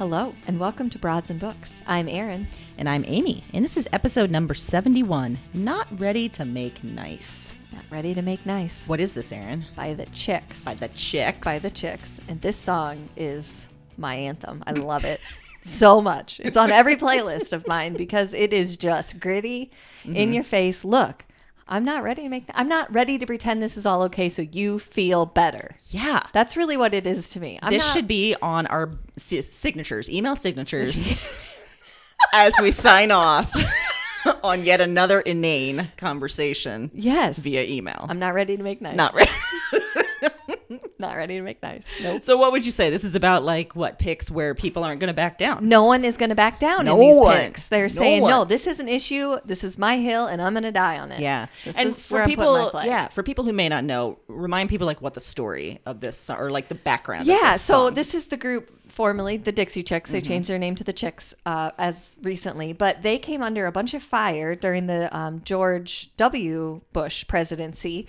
Hello, and welcome to Broads and Books. I'm Erin. And I'm Amy, and this is episode number 71, Not Ready to Make Nice. Not Ready to Make Nice. What is this, Erin? By the Chicks. By the Chicks. By the Chicks. And this song is my anthem. I love it so much. It's on every playlist of mine because it is just gritty, in your face. Look, I'm not ready to pretend this is all okay so you feel better. Yeah. That's really what it is to me. This should be on our signatures, email signatures, as we sign off on yet another inane conversation. Yes. Via email. I'm not ready to make nice. Not ready. Not ready to make nice. Nope. So what would you say? This is about picks where people aren't going to back down. No one is going to back down in these picks. They're saying, no, this is an issue. This is my hill and I'm going to die on it. Yeah. This and is for where I'm people, putting my flag. yeah, for people who may not know, remind people what the story of this or the background of this so song. this is the group formerly the Dixie Chicks. They changed their name to the Chicks as recently, but they came under a bunch of fire during the George W. Bush presidency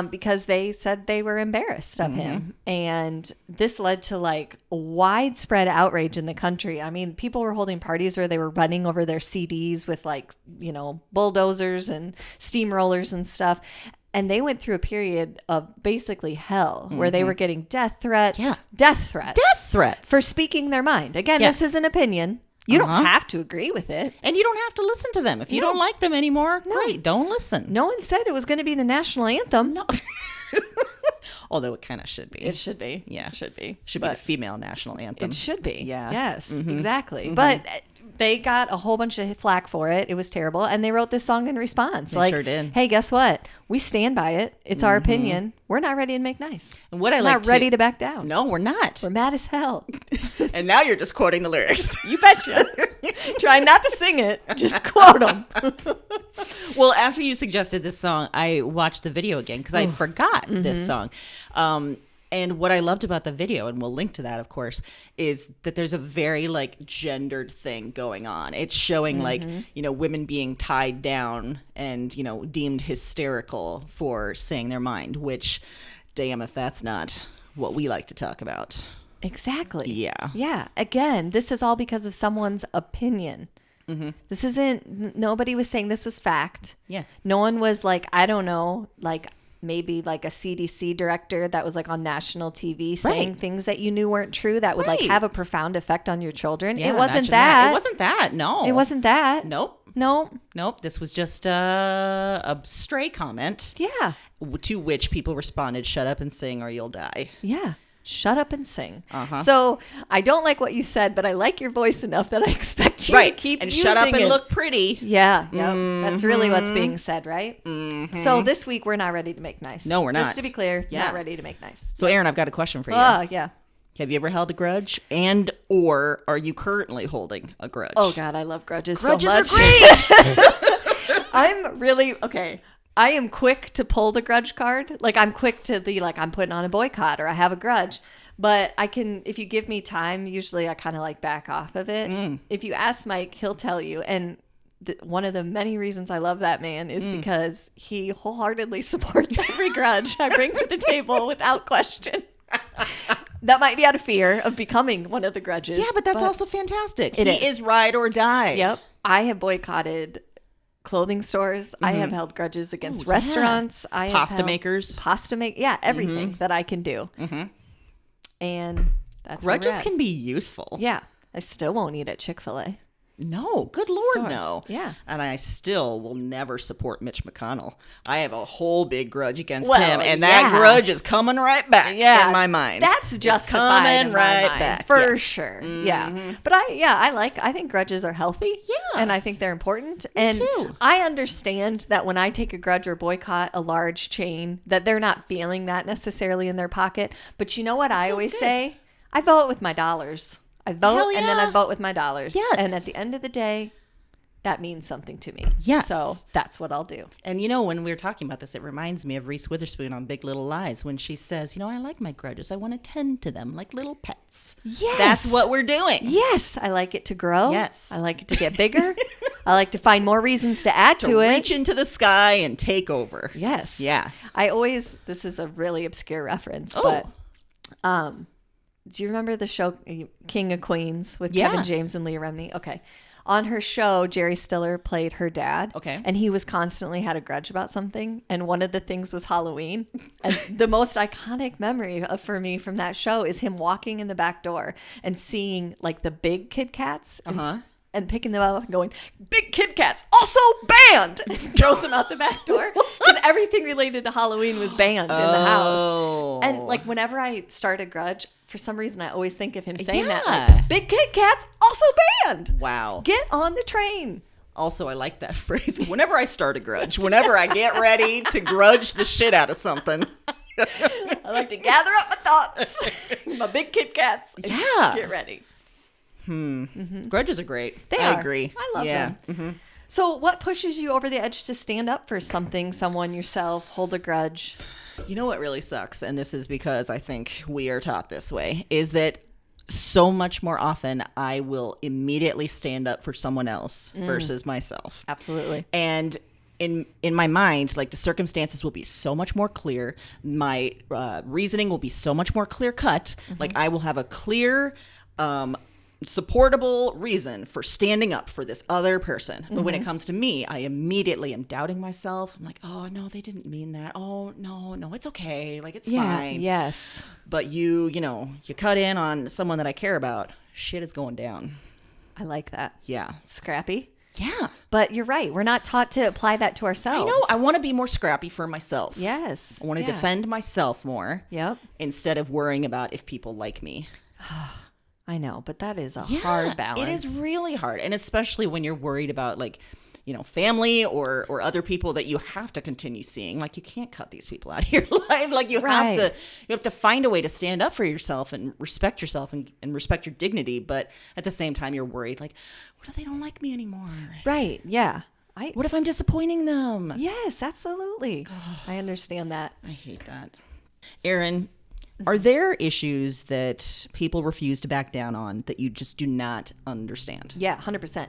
because they said they were embarrassed of him. And this led to widespread outrage in the country. I mean, people were holding parties where they were running over their CDs with bulldozers and steamrollers and stuff. And they went through a period of basically hell where they were getting death threats. Yeah. Death threats. Death threats. For speaking their mind. Again, this is an opinion. You don't have to agree with it. And you don't have to listen to them. If you don't like them anymore, great, don't listen. No one said it was going to be the national anthem. No. Although it kind of should be. It should be. Yeah. It should be. Should be the female national anthem. It should be. Yeah. Yes, exactly. But they got a whole bunch of flack for it. It was terrible. And they wrote this song in response. They sure did. Hey, guess what? We stand by it. It's our opinion. We're not ready to make nice. And what I not ready to back down. No, we're not. We're mad as hell. And now you're just quoting the lyrics. You betcha. Try not to sing it. Just quote them. Well, after you suggested this song, I watched the video again because I forgot this song. And what I loved about the video, and we'll link to that, of course, is that there's a very gendered thing going on. It's showing women being tied down and, deemed hysterical for saying their mind, which, damn if that's not what we like to talk about. Exactly. Yeah. Yeah. Again, this is all because of someone's opinion. This isn't, nobody was saying this was fact. Yeah. No one was I don't know, maybe a CDC director that was on national TV saying things that you knew weren't true that would have a profound effect on your children. Yeah, it wasn't that. It wasn't that. No. It wasn't that. Nope. Nope. This was just a stray comment. Yeah. To which people responded, "Shut up and sing or you'll die." Yeah. Shut up and sing. So I don't like what you said, but I like your voice enough that I expect you to keep and using shut up and it. look pretty. Yeah. That's really what's being said, right? So this week we're not ready to make nice. No, we're not. Just to be clear, not ready to make nice. So Erin, I've got a question for you. Yeah. Have you ever held a grudge, and or are you currently holding a grudge? Oh God, I love grudges so much. Grudges are great. I'm really okay. I am quick to pull the grudge card. I'm quick to be I'm putting on a boycott or I have a grudge. But I can, if you give me time, usually I kind of back off of it. If you ask Mike, he'll tell you. And one of the many reasons I love that man is because he wholeheartedly supports every grudge I bring to the table without question. That might be out of fear of becoming one of the grudges. Yeah, but that's also fantastic. He is ride or die. Yep. I have boycotted clothing stores. I have held grudges against restaurants. I have pasta makers. Yeah, everything that I can do. And that's grudges can be useful. Yeah. I still won't eat at Chick-fil-A. No, good Lord, no. Yeah. And I still will never support Mitch McConnell. I have a whole big grudge against him, and that grudge is coming right back in my mind. That's justified coming right back. For sure. Yeah. But I think grudges are healthy. Yeah. And I think they're important. Me too. I understand that when I take a grudge or boycott a large chain, that they're not feeling that necessarily in their pocket. But you know what I always say? I vote with my dollars. I vote and then I vote with my dollars. Yes. And at the end of the day, that means something to me. Yes. So that's what I'll do. And when we were talking about this, it reminds me of Reese Witherspoon on Big Little Lies when she says, I like my grudges. I want to tend to them like little pets. Yes. That's what we're doing. Yes. I like it to grow. Yes. I like it to get bigger. I like to find more reasons to add to it. Reach into the sky and take over. Yes. Yeah. This is a really obscure reference, but do you remember the show King of Queens with Yeah. Kevin James and Leah Remini? Okay. On her show, Jerry Stiller played her dad. Okay. And he was constantly had a grudge about something. And one of the things was Halloween. And the most iconic memory for me from that show is him walking in the back door and seeing like the big Kit Kats and picking them up and going, "Big Kit Kats, also banned!" And throws them out the back door. Because everything related to Halloween was banned in the house. And like whenever I start a grudge, for some reason, I always think of him saying that. Like, "Big Kit Kats, also banned." Wow. Get on the train. Also, I like that phrase. Whenever I start a grudge, whenever I get ready to grudge the shit out of something. I like to gather up my thoughts, my big Kit Kats, and get ready. Grudges are great. I agree. I love them. So what pushes you over the edge to stand up for something, someone, yourself, hold a grudge? You know what really sucks, and this is because I think we are taught this way, is that so much more often I will immediately stand up for someone else versus myself. Absolutely. And in my mind, like the circumstances will be so much more clear. My reasoning will be so much more clear cut. Like I will have a clear, supportable reason for standing up for this other person. But when it comes to me, I immediately am doubting myself. I'm like, oh no, they didn't mean that. Oh no, it's okay. Like it's fine. Yes. But you cut in on someone that I care about, shit is going down. I like that. Yeah. Scrappy. Yeah. But you're right. We're not taught to apply that to ourselves. I know. I want to be more scrappy for myself. Yes. I want to defend myself more. Yep. Instead of worrying about if people like me. I know, but that is a hard balance. It is really hard. And especially when you're worried about like, family or other people that you have to continue seeing. Like you can't cut these people out of your life. Like you have to find a way to stand up for yourself and respect yourself and respect your dignity. But at the same time, you're worried like, what if they don't like me anymore? Right. Yeah. What if I'm disappointing them? Yes, absolutely. I understand that. I hate that. Erin, are there issues that people refuse to back down on that you just do not understand? Yeah, 100%.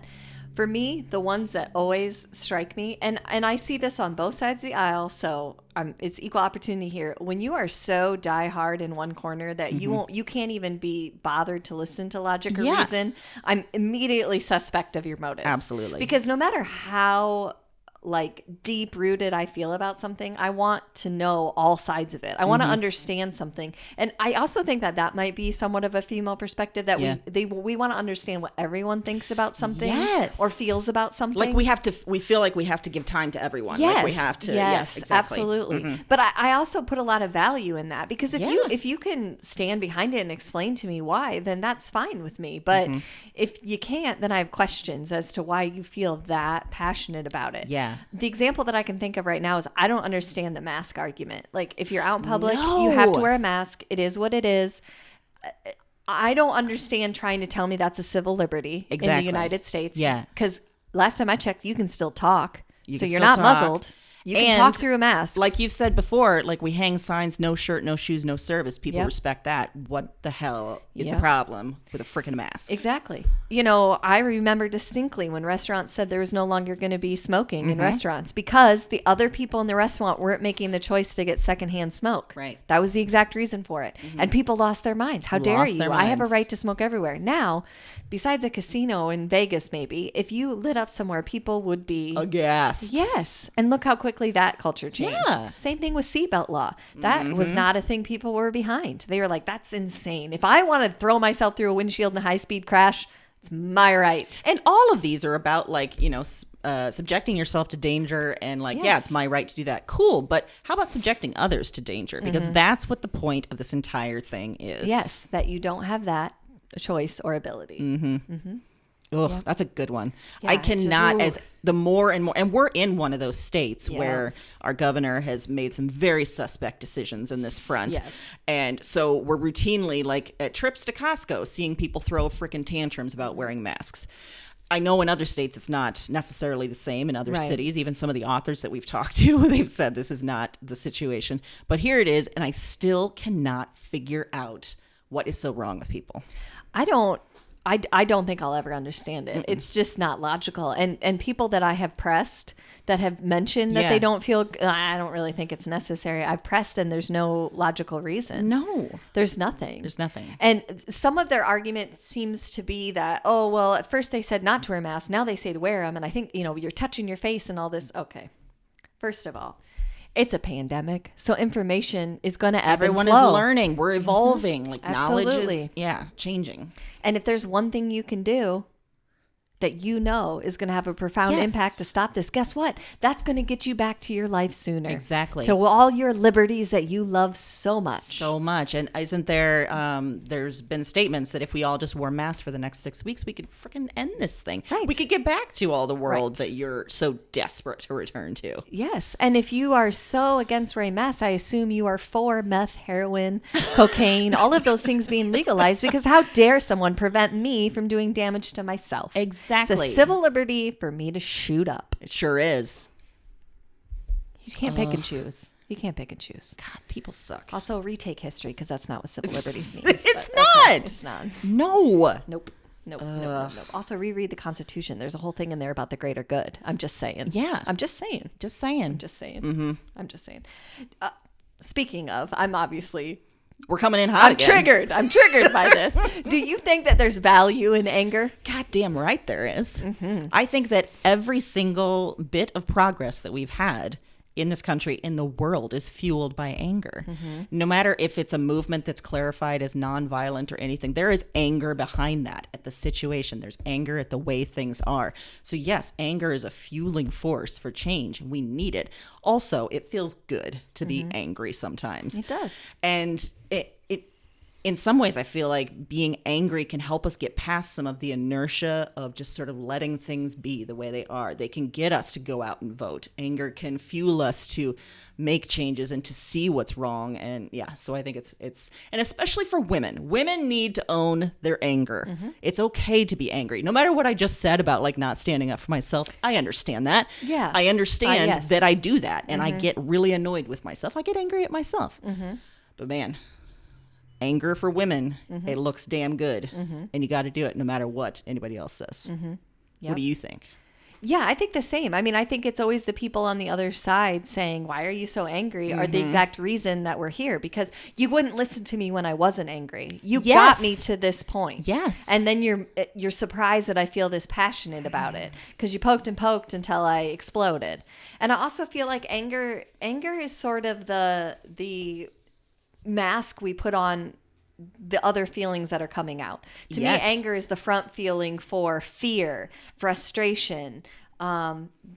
For me, the ones that always strike me, and I see this on both sides of the aisle, so it's equal opportunity here. When you are so diehard in one corner that you can't even be bothered to listen to logic or reason, I'm immediately suspect of your motives. Absolutely. Because no matter how like deep rooted I feel about something, I want to know all sides of it. I want to understand something. And I also think that might be somewhat of a female perspective that we want to understand what everyone thinks about something or feels about something. Like we feel like we have to give time to everyone. Yes. Like we have to. Yes, exactly. absolutely. But I also put a lot of value in that because if you can stand behind it and explain to me why, then that's fine with me. But if you can't, then I have questions as to why you feel that passionate about it. Yeah. The example that I can think of right now is I don't understand the mask argument. Like if you're out in public, you have to wear a mask. It is what it is. I don't understand trying to tell me that's a civil liberty in the United States. Yeah. Because last time I checked, you can still talk. So you're still not talk. muzzled. You can talk through a mask. Like you've said before, like we hang signs, no shirt, no shoes, no service. People respect that. What the hell is the problem with a freaking mask? Exactly. I remember distinctly when restaurants said there was no longer going to be smoking in restaurants because the other people in the restaurant weren't making the choice to get secondhand smoke. Right. That was the exact reason for it. And people lost their minds. How dare you? I have a right to smoke everywhere. Now, besides a casino in Vegas, maybe, if you lit up somewhere, people would be aghast. Yes. And look how quickly that culture changed. Yeah. Same thing with seatbelt law. That was not a thing people were behind. They were like, that's insane. If I want to throw myself through a windshield in a high-speed crash, it's my right. And all of these are about like, subjecting yourself to danger and like, it's my right to do that. Cool. But how about subjecting others to danger? Because that's what the point of this entire thing is. Yes. That you don't have that choice or ability. Oh, that's a good one. I cannot, as the more and more, and we're in one of those states where our governor has made some very suspect decisions in this front. Yes. And so we're routinely, like at trips to Costco, seeing people throw freaking tantrums about wearing masks. I know in other states it's not necessarily the same in other cities. Even some of the authors that we've talked to, they've said this is not the situation. But here it is, and I still cannot figure out what is so wrong with people. I don't think I'll ever understand it. It's just not logical. And people that I have pressed that have mentioned that they don't feel, I don't really think it's necessary. I've pressed and there's no logical reason. No. There's nothing. There's nothing. And some of their argument seems to be that, oh, well, at first they said not to wear masks. Now they say to wear them. And I think, you're touching your face and all this. Okay. First of all, it's a pandemic. So information is going to ebb and flow. Everyone is learning. We're evolving. Like knowledge Absolutely. is, changing. And if there's one thing you can do that is going to have a profound impact to stop this, guess what? That's going to get you back to your life sooner. Exactly. To all your liberties that you love so much. So much. And isn't there, there's been statements that if we all just wore masks for the next 6 weeks, we could freaking end this thing. Right. We could get back to all the world that you're so desperate to return to. Yes. And if you are so against wearing masks, I assume you are for meth, heroin, cocaine, all of those things being legalized, because how dare someone prevent me from doing damage to myself? Exactly. It's a civil liberty for me to shoot up. It sure is. You can't pick and choose. You can't pick and choose. God, people suck. Also, retake history, because that's not what civil liberties means. It's but, not. okay, it's not. No. Nope. Nope. Also, reread the Constitution. There's a whole thing in there about the greater good. I'm just saying. Yeah. I'm just saying. Just saying. Mm-hmm. I'm just saying. Speaking of, I'm obviously... We're coming in hot again. I'm triggered by this. Do you think that there's value in anger? God damn right there is. Mm-hmm. I think that every single bit of progress that we've had in this country, in the world, is fueled by anger. Mm-hmm. No matter if it's a movement that's clarified as nonviolent or anything, there is anger behind that at the situation. There's anger at the way things are. So yes, anger is a fueling force for change, and we need it. Also, it feels good to be angry sometimes. It does. And it in some ways, I feel like being angry can help us get past some of the inertia of just sort of letting things be the way they are. They can get us to go out and vote. Anger can fuel us to make changes and to see what's wrong. And so I think it's and especially for women. Women need to own their anger. Mm-hmm. It's okay to be angry. No matter what I just said about like not standing up for myself, I understand that. Yeah. I understand that I do that, and I get really annoyed with myself. I get angry at myself. Mm-hmm. But man, anger for women, it looks damn good. And you got to do it no matter what anybody else says. Yep. What do you think? Yeah, I think the same. I mean, I think it's always the people on the other side saying, why are you so angry? Are the exact reason that we're here, because you wouldn't listen to me when I wasn't angry. You got me to this point. Yes. And then you're surprised that I feel this passionate about it, because you poked and poked until I exploded. And I also feel like anger is sort of the mask we put on the other feelings that are coming out. To me, anger is the front feeling for fear, frustration,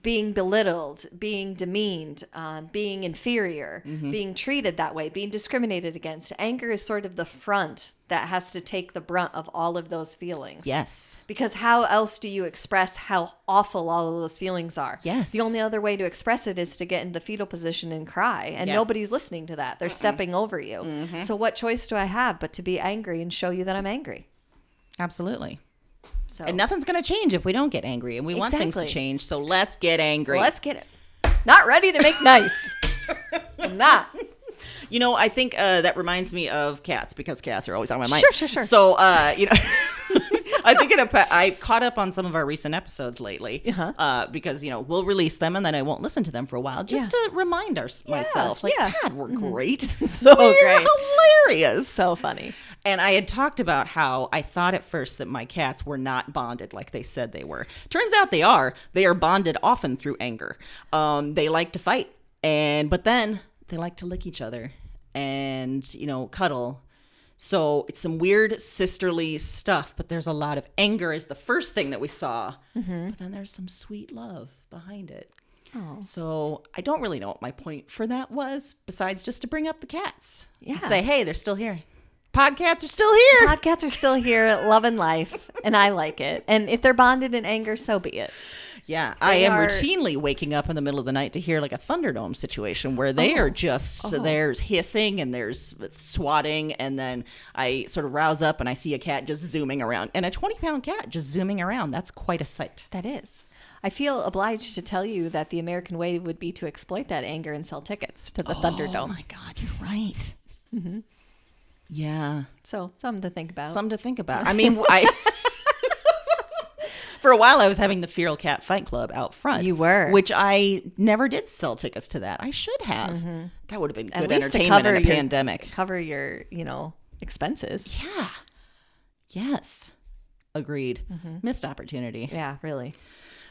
being belittled, being demeaned, being inferior, being treated that way, being discriminated against. Anger is sort of the front that has to take the brunt of all of those feelings. Yes. Because how else do you express how awful all of those feelings are? Yes. The only other way to express it is to get in the fetal position and cry. And nobody's listening to that. They're stepping over you. So what choice do I have but to be angry and show you that I'm angry? Absolutely. So. And nothing's going to change if we don't get angry. And we want things to change. So let's get angry. Let's get it. Not ready to make nice. I'm not. You know, I think that reminds me of cats, because cats are always on my mind. Sure. So, I think I caught up on some of our recent episodes lately because, we'll release them and then I won't listen to them for a while just to remind myself, God, we're great. So we're great. Hilarious. So funny. And I had talked about how I thought at first that my cats were not bonded like they said they were. Turns out they are. They are bonded often through anger. They like to fight, but then they like to lick each other and, cuddle. So it's some weird sisterly stuff, but there's a lot of anger is the first thing that we saw. But then there's some sweet love behind it. Oh. So I don't really know what my point for that was, besides just to bring up the cats. Yeah. Say, hey, they're still here. Podcats are still here. Podcats are still here, loving life, and I like it. And if they're bonded in anger, so be it. Yeah, I am routinely waking up in the middle of the night to hear like a Thunderdome situation where they are just, there's hissing and there's swatting, and then I sort of rouse up and I see a cat just zooming around, and a 20-pound cat just zooming around. That's quite a sight. That is. I feel obliged to tell you that the American way would be to exploit that anger and sell tickets to the Thunderdome. Oh my God, you're right. Yeah. So something to think about. Something to think about. I mean, For a while, I was having the Feral Cat Fight Club out front. You were. Which I never did sell tickets to that. I should have. That would have been good least to entertainment in a cover pandemic. Cover your, expenses. Yeah. Yes. Agreed. Missed opportunity. Yeah, really.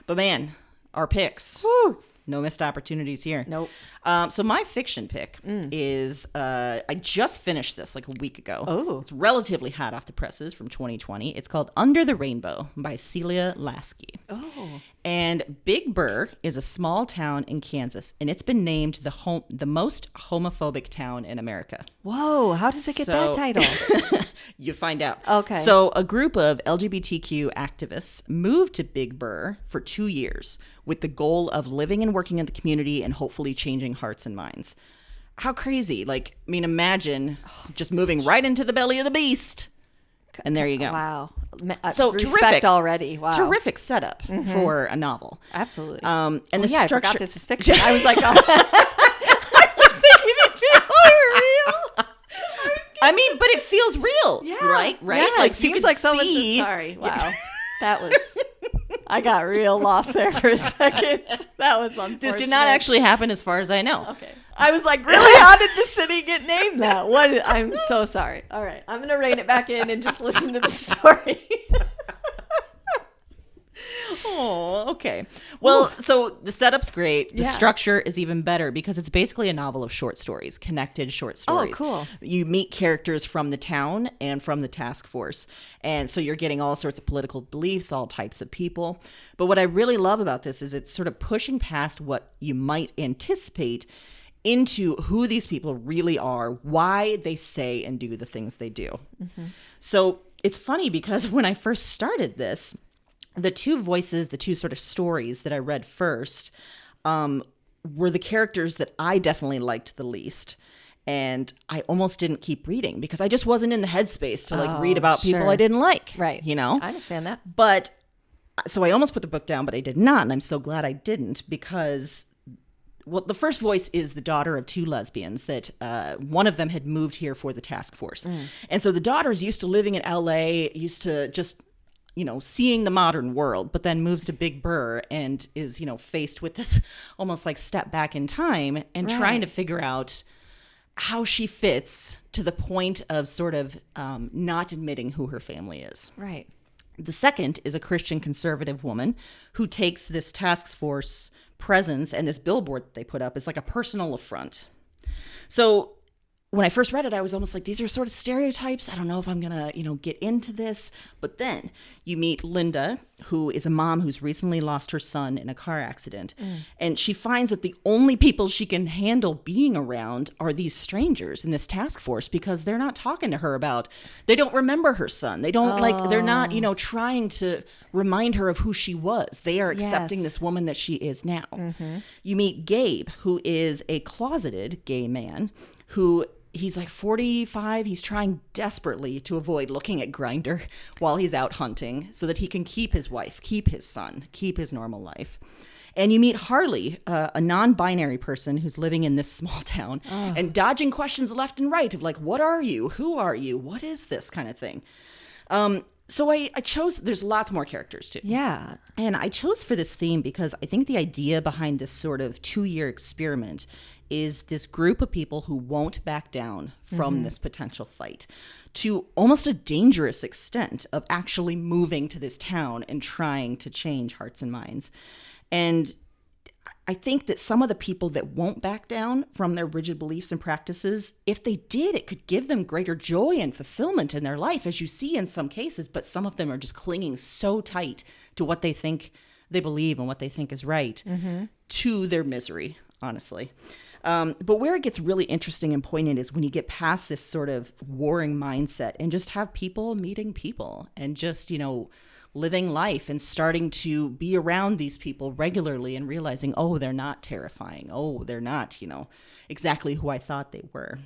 But man, our picks. Woo. No missed opportunities here. Nope. So my fiction pick is, I just finished this like a week ago. Oh. It's relatively hot off the presses from 2020. It's called Under the Rainbow by Celia Lasky. Oh. And Big Burr is a small town in Kansas, and it's been named the most homophobic town in America. Whoa, how does it get that title? You find out. Okay. So a group of LGBTQ activists moved to Big Burr for 2 years with the goal of living and working in the community and hopefully changing hearts and minds. How crazy. Like, I mean, imagine just moving right into the belly of the beast. And there you go. Wow. So respect terrific already. Wow. Terrific setup for a novel. Absolutely. And the I structure. forgot this is fiction. I was like, I was thinking these people are real. I mean, but it feels real. Yeah. Right? Yeah, Like, it you seems can like someone see. sorry. Wow. That was I got real lost there for a second. That was unfortunate. This did not actually happen as far as I know. Okay. I was like, really? How did the city get named that? I'm so sorry. All right. I'm going to rein it back in and just listen to the story. Oh, okay. Well, so the setup's great. The Yeah. structure is even better because it's basically a novel of short stories, connected short stories. cool. You meet characters from the town and from the task force. And so you're getting all sorts of political beliefs, all types of people. But what I really love about this is it's sort of pushing past what you might anticipate into who these people really are, why they say and do the things they do. So it's funny because when I first started this, the two voices, the two sort of stories that I read first were the characters that I definitely liked the least. And I almost didn't keep reading because I just wasn't in the headspace to like read about people sure. I didn't like. Right. You know? I understand that. But so I almost put the book down, but I did not. And I'm so glad I didn't because, well, the first voice is the daughter of two lesbians that one of them had moved here for the task force. And so the daughter's used to living in LA, used to just, seeing the modern world, but then moves to Big Burr and is, faced with this almost like step back in time and trying to figure out how she fits to the point of sort of not admitting who her family is. Right. The second is a Christian conservative woman who takes this task force presence and this billboard that they put up as like a personal affront. So when I first read it, I was almost like, these are sort of stereotypes. I don't know if I'm going to, get into this. But then you meet Linda, who is a mom who's recently lost her son in a car accident. And she finds that the only people she can handle being around are these strangers in this task force because they're not talking to her about, they don't remember her son. They don't they're not, trying to remind her of who she was. They are accepting this woman that she is now. You meet Gabe, who is a closeted gay man who he's like 45. He's trying desperately to avoid looking at Grindr while he's out hunting so that he can keep his wife, keep his son, keep his normal life. And you meet Harley, a non-binary person who's living in this small town and dodging questions left and right of like, what are you? Who are you? What is this kind of thing? So I chose, there's lots more characters too. Yeah. And I chose for this theme because I think the idea behind this sort of 2-year experiment is this group of people who won't back down from this potential fight to almost a dangerous extent of actually moving to this town and trying to change hearts and minds. And I think that some of the people that won't back down from their rigid beliefs and practices, if they did, it could give them greater joy and fulfillment in their life, as you see in some cases. But some of them are just clinging so tight to what they think they believe and what they think is right to their misery, honestly. But where it gets really interesting and poignant is when you get past this sort of warring mindset and just have people meeting people and just, living life and starting to be around these people regularly and realizing, oh, they're not terrifying. Oh, they're not, exactly who I thought they were.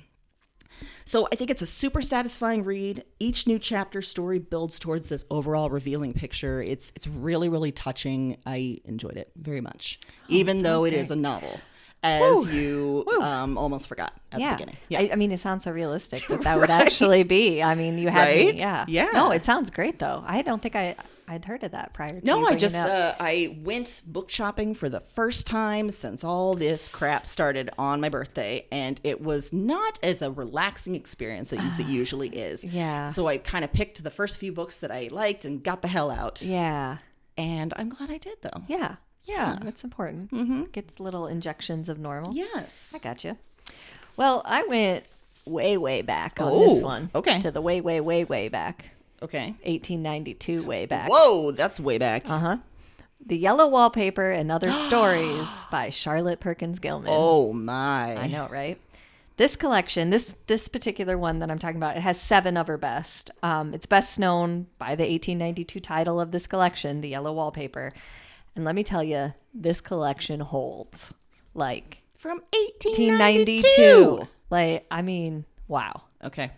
So I think it's a super satisfying read. Each new chapter story builds towards this overall revealing picture. It's really, really touching. I enjoyed it very much, even though it is a novel. as you almost forgot at the beginning. Yeah. I mean, it sounds so realistic that would actually be. I mean, you had me. Yeah. Yeah. No, it sounds great, though. I don't think I'd heard of that prior to No, you I bringing just it up. I went book shopping for the first time since all this crap started on my birthday, and it was not as a relaxing experience as it usually is. Yeah. So I kind of picked the first few books that I liked and got the hell out. Yeah. And I'm glad I did, though. Yeah. Yeah. That's important. Mm-hmm. Gets little injections of normal. Yes. I got you. Well, I went way, way back on this one. Okay. To the way, way, way, way back. Okay. 1892 way back. Whoa, that's way back. The Yellow Wallpaper and Other Stories by Charlotte Perkins Gilman. Oh my. I know, right? This collection, this particular one that I'm talking about, it has 7 of her best. It's best known by the 1892 title of this collection, The Yellow Wallpaper. And let me tell you, this collection holds. Like, from 1892. Like, I mean, wow. Okay.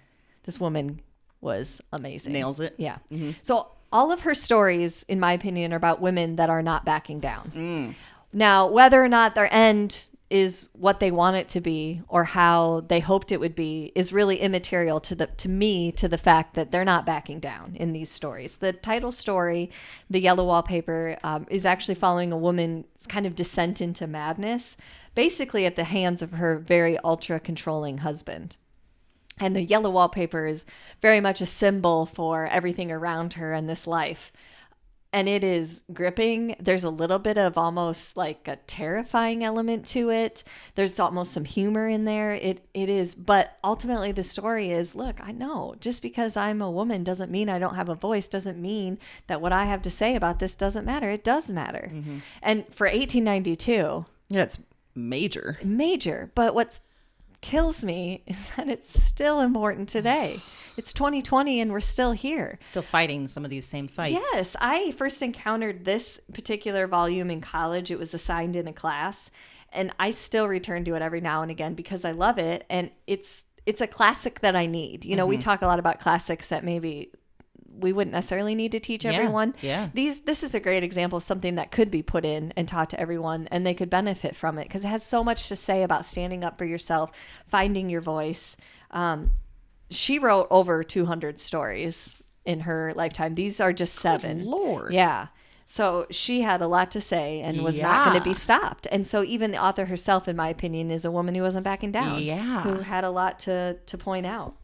This woman was amazing. Nails it. Yeah. Mm-hmm. So all of her stories, in my opinion, are about women that are not backing down. Now, whether or not their end is what they want it to be or how they hoped it would be is really immaterial to the fact that they're not backing down in these stories. The title story, The Yellow Wallpaper, is actually following a woman's kind of descent into madness, basically at the hands of her very ultra controlling husband. And the yellow wallpaper is very much a symbol for everything around her in this life. And it is gripping. There's a little bit of almost like a terrifying element to it. There's almost some humor in there. It is. But ultimately the story is, look, I know just because I'm a woman doesn't mean I don't have a voice, doesn't mean that what I have to say about this doesn't matter. It does matter. Mm-hmm. And for 1892. Yeah, it's major. Major. But what's kills me is that it's still important today. It's 2020 and we're still here. Still fighting some of these same fights. Yes. I first encountered this particular volume in college. It was assigned in a class, and I still return to it every now and again because I love it. And it's a classic that I need. You know, we talk a lot about classics that maybe we wouldn't necessarily need to teach everyone. Yeah. This is a great example of something that could be put in and taught to everyone, and they could benefit from it because it has so much to say about standing up for yourself, finding your voice. She wrote over 200 stories in her lifetime. These are just 7. Good Lord. Yeah. So she had a lot to say and was not going to be stopped. And so even the author herself, in my opinion, is a woman who wasn't backing down. Yeah. Who had a lot to point out.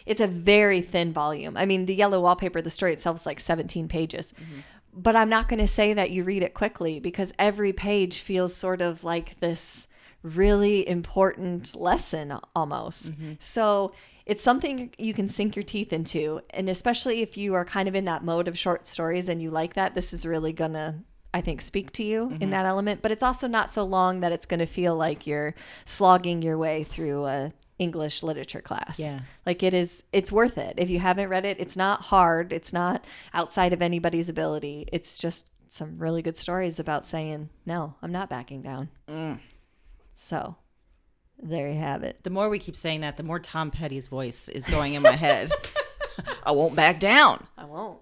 It's a very thin volume. I mean, The Yellow Wallpaper, the story itself is like 17 pages. Mm-hmm. But I'm not going to say that you read it quickly because every page feels sort of like this really important lesson almost. Mm-hmm. So it's something you can sink your teeth into. And especially if you are kind of in that mode of short stories and you like that, this is really going to, I think, speak to you in that element. But it's also not so long that it's going to feel like you're slogging your way through a English literature class. Yeah. Like it's worth it. If you haven't read it, it's not hard. It's not outside of anybody's ability. It's just some really good stories about saying, no, I'm not backing down. So there you have it. The more we keep saying that, the more Tom Petty's voice is going in my head. I won't back down. I won't.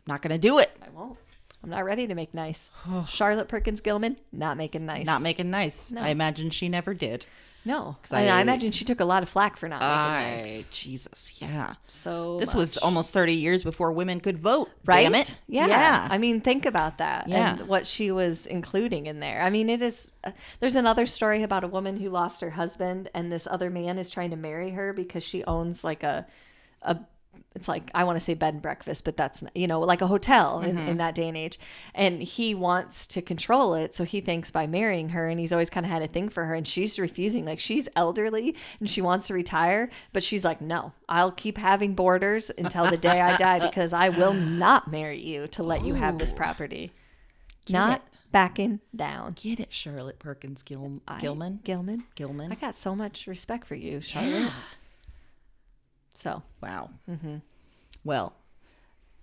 Not going to do it. I won't. I'm not ready to make nice. Charlotte Perkins Gilman, not making nice. Not making nice. No. I imagine she never did. No. I imagine she took a lot of flack for not making nice. Jesus, yeah. So this was almost 30 years before women could vote. Right? Damn it. Yeah. I mean, think about that Yeah. and what she was including in there. I mean, it is. There's another story about a woman who lost her husband, and this other man is trying to marry her because she owns like a it's like, I want to say bed and breakfast, but that's, like a hotel in that day and age. And he wants to control it. So he thinks by marrying her, and he's always kind of had a thing for her, and she's refusing. Like, she's elderly and she wants to retire, but she's like, no, I'll keep having boarders until the day I die because I will not marry you to let you have this property. Not backing down. Get it, Charlotte Perkins Gilman? Gilman. I got so much respect for you, Charlotte. Yeah. So. Wow. Mm-hmm. Well,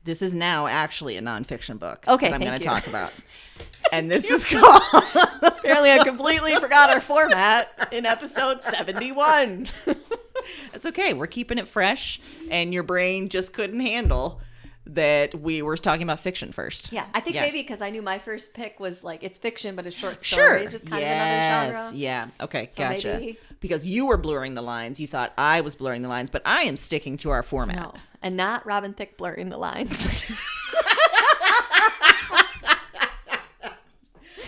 this is now actually a nonfiction book that I'm going to talk about. And this is called... Apparently I completely forgot our format in episode 71. That's okay. We're keeping it fresh, and your brain just couldn't handle that we were talking about fiction first. Yeah, I think maybe because I knew my first pick was like it's fiction, but it's short Sure. stories. It's kind of another genre. Yeah. Okay. So Gotcha. maybe- Because you were blurring the lines. You thought I was blurring the lines, but I am sticking to our format. No, and not Robin Thicke blurring the lines.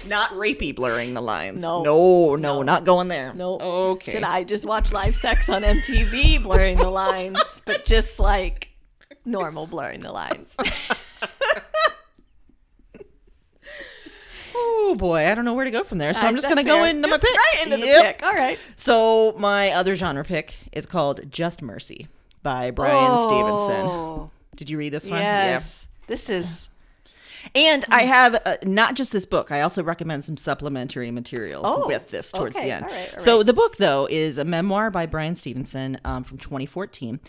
Not rapey blurring the lines. No. No, not going there. Nope. Okay. Did I just watch live sex on MTV blurring the lines, but just like normal blurring the lines? Oh boy, I don't know where to go from there. So I'm just going to go into my Just pick. right into the pick. All right. So my other genre pick is called Just Mercy by Bryan Stevenson. Did you read this one? Yes. This is... And I have not just this book. I also recommend some supplementary material with this towards the end. All right. So the book, though, is a memoir by Bryan Stevenson from 2014.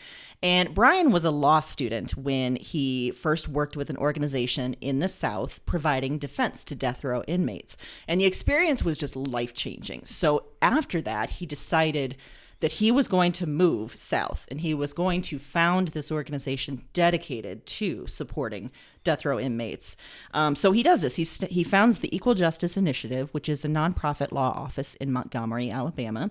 And Bryan was a law student when he first worked with an organization in the South providing defense to death row inmates. And the experience was just life-changing. So after that, he decided that he was going to move south and he was going to found this organization dedicated to supporting death row inmates. So he does this. He founds the Equal Justice Initiative, which is a nonprofit law office in Montgomery, Alabama,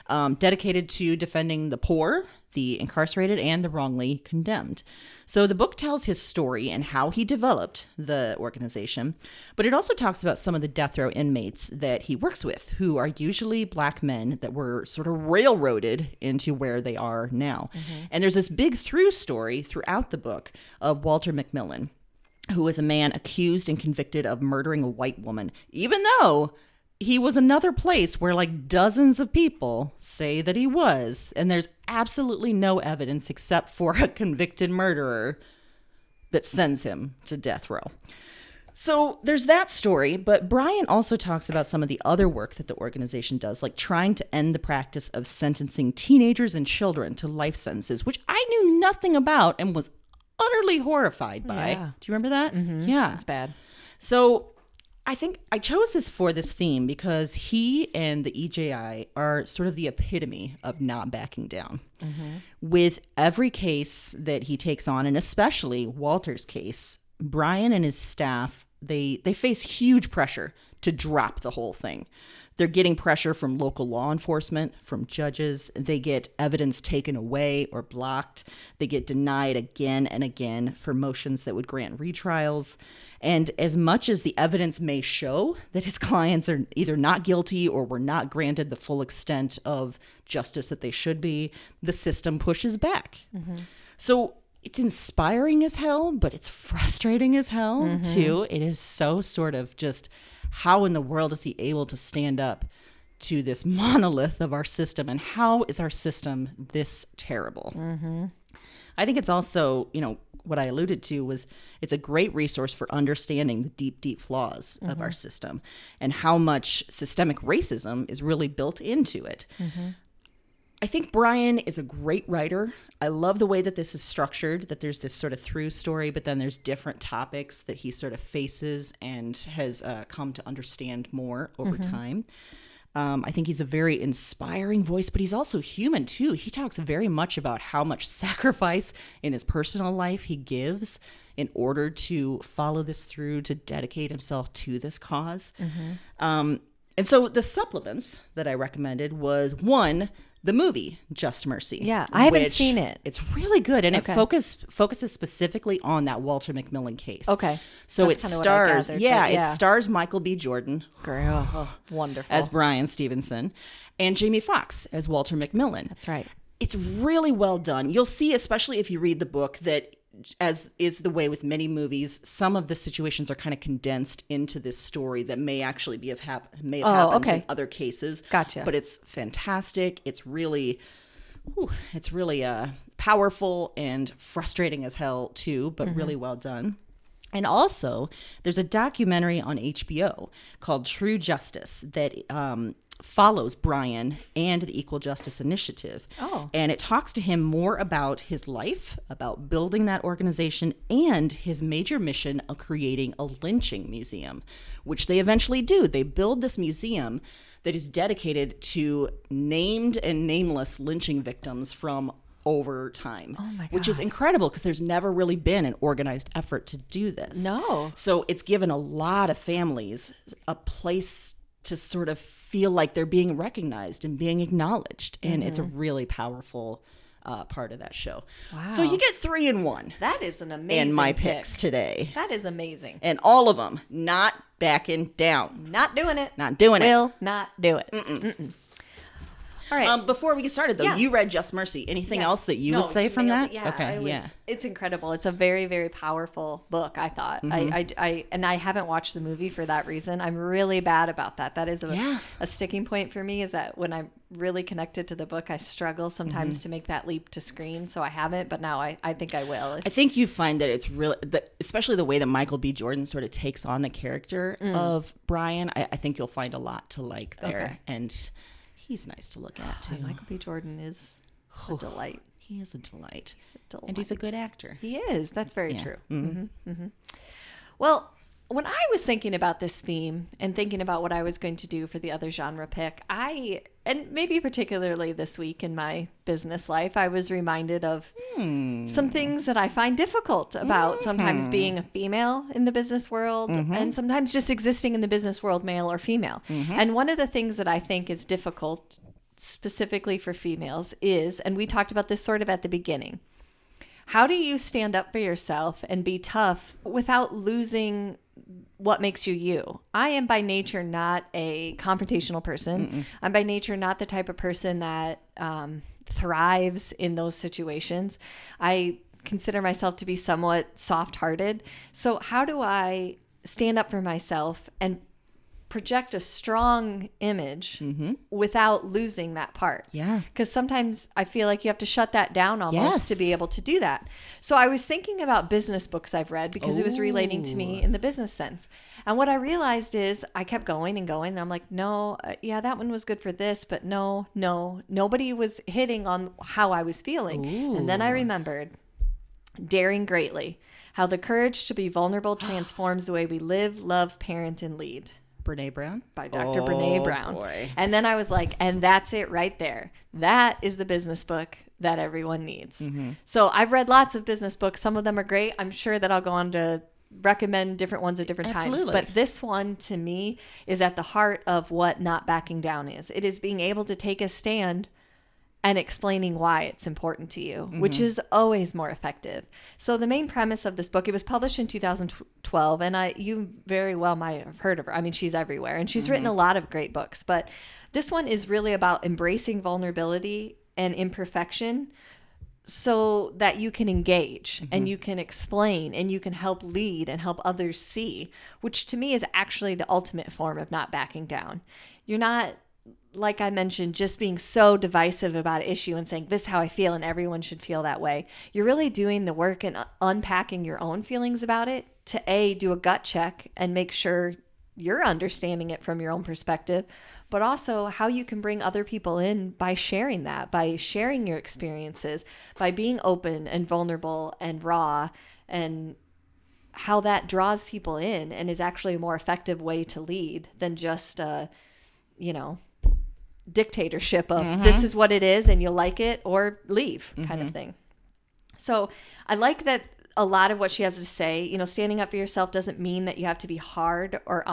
dedicated to defending the poor, the incarcerated, and the wrongly condemned. So the book tells his story and how he developed the organization, but it also talks about some of the death row inmates that he works with, who are usually Black men that were sort of railroaded into where they are now. Mm-hmm. And there's this big through story throughout the book of Walter McMillan, who is a man accused and convicted of murdering a white woman, even though he was another place where like dozens of people say that he was, and there's absolutely no evidence except for a convicted murderer that sends him to death row. So there's that story, but Bryan also talks about some of the other work that the organization does, like trying to end the practice of sentencing teenagers and children to life sentences, which I knew nothing about and was utterly horrified by. Yeah. Do you remember that? Mm-hmm. Yeah. It's bad. So I think I chose this for this theme because he and the EJI are sort of the epitome of not backing down. Mm-hmm. With every case that he takes on, and especially Walter's case, Bryan and his staff, they face huge pressure to drop the whole thing. They're getting pressure from local law enforcement, from judges. They get evidence taken away or blocked. They get denied again and again for motions that would grant retrials. And as much as the evidence may show that his clients are either not guilty or were not granted the full extent of justice that they should be, the system pushes back. Mm-hmm. So it's inspiring as hell, but it's frustrating as hell, too. It is so sort of just, how in the world is he able to stand up to this monolith of our system? And how is our system this terrible? Mm-hmm. I think it's also, what I alluded to was it's a great resource for understanding the deep, deep flaws of our system and how much systemic racism is really built into it. Mm-hmm. I think Bryan is a great writer. I love the way that this is structured, that there's this sort of through story, but then there's different topics that he sort of faces and has come to understand more over time. I think he's a very inspiring voice, but he's also human too. He talks very much about how much sacrifice in his personal life he gives in order to follow this through, to dedicate himself to this cause. Mm-hmm. And so the supplements that I recommended was one, the movie Just Mercy. Yeah, I haven't seen it. It's really good, and it focuses specifically on that Walter McMillan case. Okay. So That's it kinda what I stars, gathered, it stars Michael B. Jordan Girl, wonderful. as Bryan Stevenson and Jamie Foxx as Walter McMillan. That's right. It's really well done. You'll see, especially if you read the book, that as is the way with many movies, some of the situations are kind of condensed into this story that may actually have happened in other cases. Gotcha. But it's fantastic. It's really powerful and frustrating as hell too, but really well done. And also, there's a documentary on HBO called True Justice that follows Bryan and the Equal Justice Initiative. Oh. And it talks to him more about his life, about building that organization, and his major mission of creating a lynching museum, which they eventually do. They build this museum that is dedicated to named and nameless lynching victims from over time, Oh my which is God. incredible because there's never really been an organized effort to do this. No. So it's given a lot of families a place to sort of feel like they're being recognized and being acknowledged. And it's a really powerful part of that show. Wow. So you get 3 in 1 That is an amazing in my pick. picks today. That is amazing. And all of them not backing down. Not doing it. Not doing it. Will not do it. Mm-mm. All right. Before we get started, though, Yeah. you read Just Mercy. Anything Yes. else that you No, would say from nailed that? it. Yeah, Okay, it's incredible. It's a very, very powerful book, I thought. Mm-hmm. I haven't watched the movie for that reason. I'm really bad about that. That is Yeah. a sticking point for me, is that when I'm really connected to the book, I struggle sometimes Mm-hmm. to make that leap to screen. So I haven't, but now I think I will. I think you find that it's really, especially the way that Michael B. Jordan sort of takes on the character of Brian, I think you'll find a lot to like there. Okay. And he's nice to look at, too. Michael B. Jordan is a delight. He is a delight. He's a delight. And he's a good actor. He is. That's very Yeah. true. Mm-hmm. Well, when I was thinking about this theme and thinking about what I was going to do for the other genre pick, and maybe particularly this week in my business life, I was reminded of some things that I find difficult about sometimes being a female in the business world and sometimes just existing in the business world, male or female. And one of the things that I think is difficult specifically for females is, and we talked about this sort of at the beginning, how do you stand up for yourself and be tough without losing what makes you you? I am by nature not a confrontational person. I'm by nature not the type of person that thrives in those situations. I consider myself to be somewhat soft-hearted. So how do I stand up for myself and project a strong image without losing that part? Yeah. Because sometimes I feel like you have to shut that down almost to Yes. be able to do that. So I was thinking about business books I've read because it was relating to me in the business sense. And what I realized is I kept going and going. And I'm like, no, yeah, that one was good for this, but no, nobody was hitting on how I was feeling. And then I remembered Daring Greatly, How the Courage to be Vulnerable Transforms the Way We Live, Love, Parent, and Lead. Brene Brown? By Dr. Brene Brown. Boy. And then I was like, and that's it right there. That is the business book that everyone needs. So I've read lots of business books. Some of them are great. I'm sure that I'll go on to recommend different ones at different Absolutely. times. But this one to me is at the heart of what not backing down is. It is being able to take a stand and explaining why it's important to you, which is always more effective. So the main premise of this book, it was published in 2012, and you very well might have heard of her. I mean, she's everywhere, and she's written a lot of great books, but this one is really about embracing vulnerability and imperfection so that you can engage and you can explain and you can help lead and help others see, which to me is actually the ultimate form of not backing down. You're not, like I mentioned, just being so divisive about an issue and saying, this is how I feel and everyone should feel that way. You're really doing the work and unpacking your own feelings about it to do a gut check and make sure you're understanding it from your own perspective, but also how you can bring other people in by sharing that, by sharing your experiences, by being open and vulnerable and raw, and how that draws people in and is actually a more effective way to lead than just dictatorship of this is what it is and you'll like it or leave kind of thing. So I like that a lot of what she has to say, standing up for yourself doesn't mean that you have to be hard or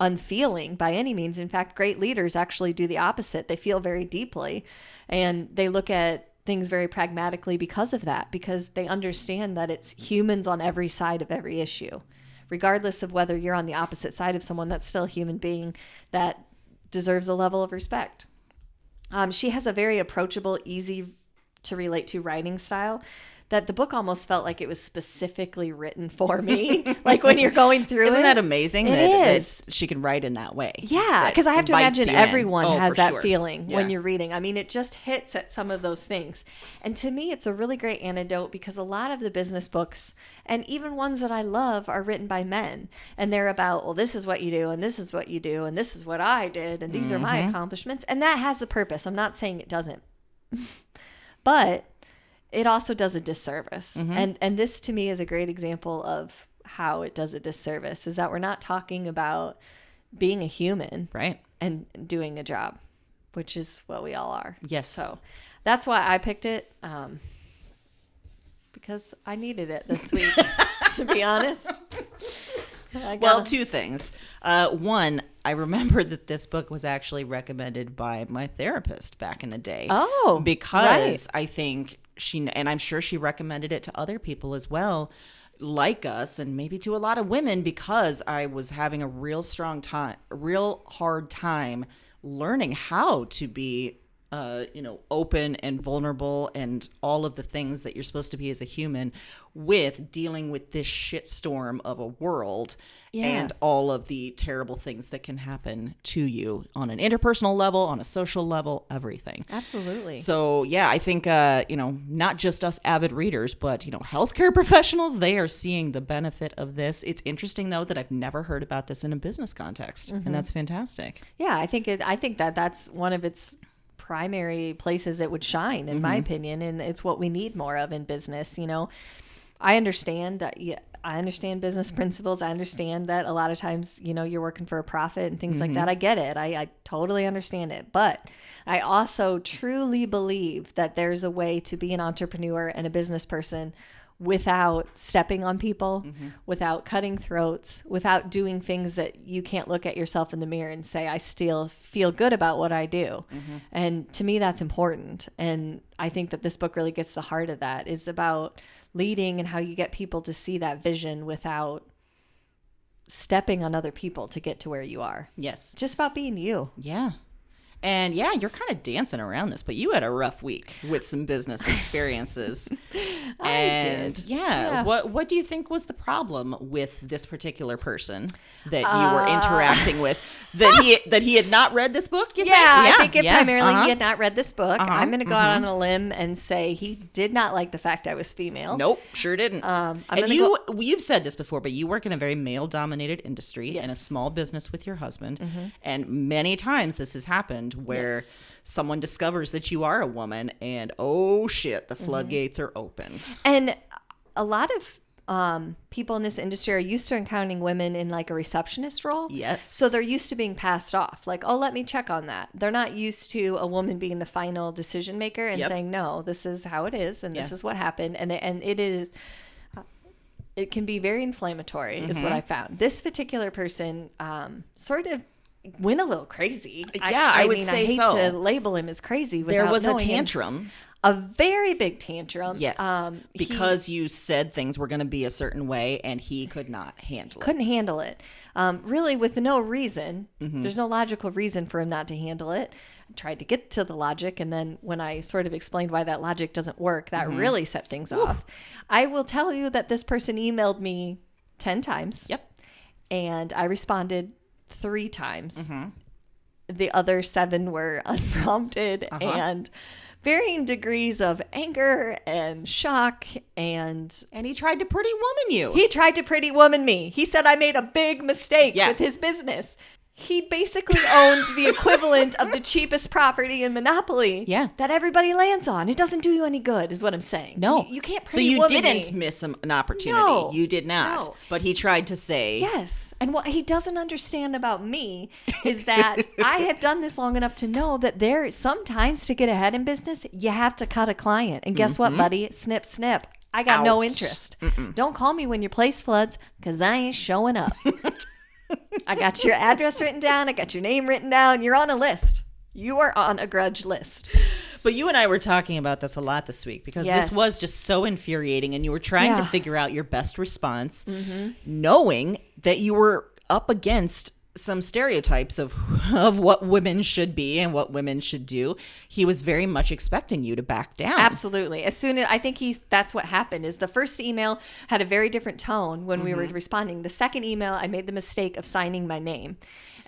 unfeeling by any means. In fact, great leaders actually do the opposite. They feel very deeply and they look at things very pragmatically because of that, because they understand that it's humans on every side of every issue. Regardless of whether you're on the opposite side of someone, that's still a human being that deserves a level of respect. She has a very approachable, easy to relate to writing style that the book almost felt like it was specifically written for me. Like when you're going through Isn't it. that amazing That she can write in that way? Yeah, That because I have to invites imagine you in. everyone Oh, has for that sure. feeling when Yeah. you're reading. I mean, it just hits at some of those things. And to me, it's a really great antidote because a lot of the business books, and even ones that I love, are written by men. And they're about, well, this is what you do, and this is what you do, and this is what I did, and these are my accomplishments. And that has a purpose. I'm not saying it doesn't. But it also does a disservice. And this to me is a great example of how it does a disservice, is that we're not talking about being a human Right. and doing a job, which is what we all are. Yes. So that's why I picked it. because I needed it this week, to be honest. Well, two things. One, I remember that this book was actually recommended by my therapist back in the day. Oh, because I think and I'm sure she recommended it to other people as well, like us, and maybe to a lot of women, because I was having a real hard time learning how to be open and vulnerable and all of the things that you're supposed to be as a human, with dealing with this shitstorm of a world and all of the terrible things that can happen to you on an interpersonal level, on a social level, everything. Absolutely. So yeah, I think, not just us avid readers, but, healthcare professionals, they are seeing the benefit of this. It's interesting though that I've never heard about this in a business context, and that's fantastic. Yeah, I think that's one of its primary places it would shine, in my opinion, and it's what we need more of in business. I understand business principles. I understand that a lot of times, you're working for a profit and things like that. I get it. I totally understand it. But I also truly believe that there's a way to be an entrepreneur and a business person without stepping on people, without cutting throats, without doing things that you can't look at yourself in the mirror and say, I still feel good about what I do. And to me, that's important. And I think that this book really gets to the heart of that, is about leading and how you get people to see that vision without stepping on other people to get to where you are. Yes. Just about being you. Yeah. And yeah, you're kind of dancing around this, but you had a rough week with some business experiences. I did. Yeah. What do you think was the problem with this particular person that you were interacting with? That he had not read this book? I think primarily he had not read this book. I'm going to go out on a limb and say he did not like the fact I was female. Nope, sure didn't. You've said this before, but you work in a very male-dominated industry in a small business with your husband, and many times this has happened where someone discovers that you are a woman, and oh shit, the floodgates are open. And a lot of people in this industry are used to encountering women in like a receptionist role. Yes. So they're used to being passed off. Like, oh, let me check on that. They're not used to a woman being the final decision maker and saying, no, this is how it is. And this is what happened. And it can be very inflammatory is what I found. This particular person sort of went a little crazy. I would say I hate so. to label him as crazy. There was a knowing tantrum. A very big tantrum. Yes, because you said things were going to be a certain way, and he could not handle it. Couldn't handle it. Really, with no reason. There's no logical reason for him not to handle it. I tried to get to the logic, and then when I sort of explained why that logic doesn't work, that really set things off. I will tell you that this person emailed me 10 times. Yep. And I responded 3 times. The other 7 were unprompted and varying degrees of anger and shock, and he tried to pretty woman you. He tried to pretty woman me. He said I made a big mistake with his business. He basically owns the equivalent of the cheapest property in Monopoly that everybody lands on. It doesn't do you any good, is what I'm saying. No. You can't pretty woman me. So you didn't miss an opportunity. No. You did not. No. But he tried to say. Yes. And what he doesn't understand about me is that I have done this long enough to know that there sometimes to get ahead in business, you have to cut a client. And guess what, buddy? Snip, snip. I got no interest. Don't call me when your place floods, because I ain't showing up. I got your address written down. I got your name written down. You're on a list. You are on a grudge list. But you and I were talking about this a lot this week, because this was just so infuriating, and you were trying to figure out your best response, knowing that you were up against some stereotypes of what women should be and what women should do. He was very much expecting you to back down. Absolutely. As soon as I think that's what happened, is the first email had a very different tone when we were responding. The second email, I made the mistake of signing my name.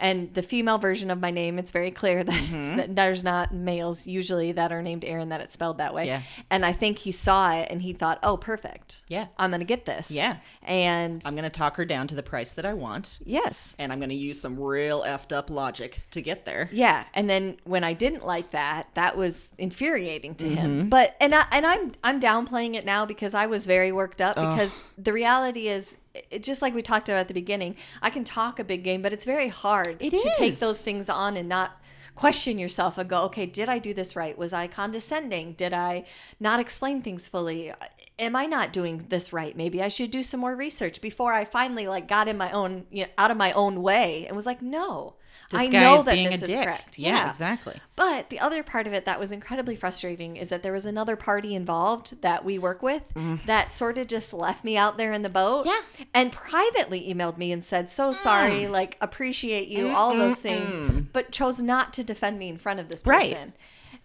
And the female version of my name, it's very clear that there's not males usually that are named Aaron that it's spelled that way. Yeah. And I think he saw it and he thought, oh, perfect. Yeah. I'm going to get this. Yeah. And I'm going to talk her down to the price that I want. Yes. And I'm going to use some real effed up logic to get there. Yeah. And then when I didn't like that, that was infuriating to him. But I'm downplaying it now because I was very worked up, because the reality is, just like we talked about at the beginning, I can talk a big game, but it's very hard to take those things on and not question yourself and go, okay, did I do this right? Was I condescending? Did I not explain things fully? am I not doing this right? Maybe I should do some more research before I finally like got in my own, out of my own way and was like, no, This I guy know is that being this a is dick. correct. Yeah, exactly. But the other part of it that was incredibly frustrating is that there was another party involved that we work with that sort of just left me out there in the boat. Yeah. And privately emailed me and said, so sorry, like, appreciate you, all those things, but chose not to defend me in front of this person. Right.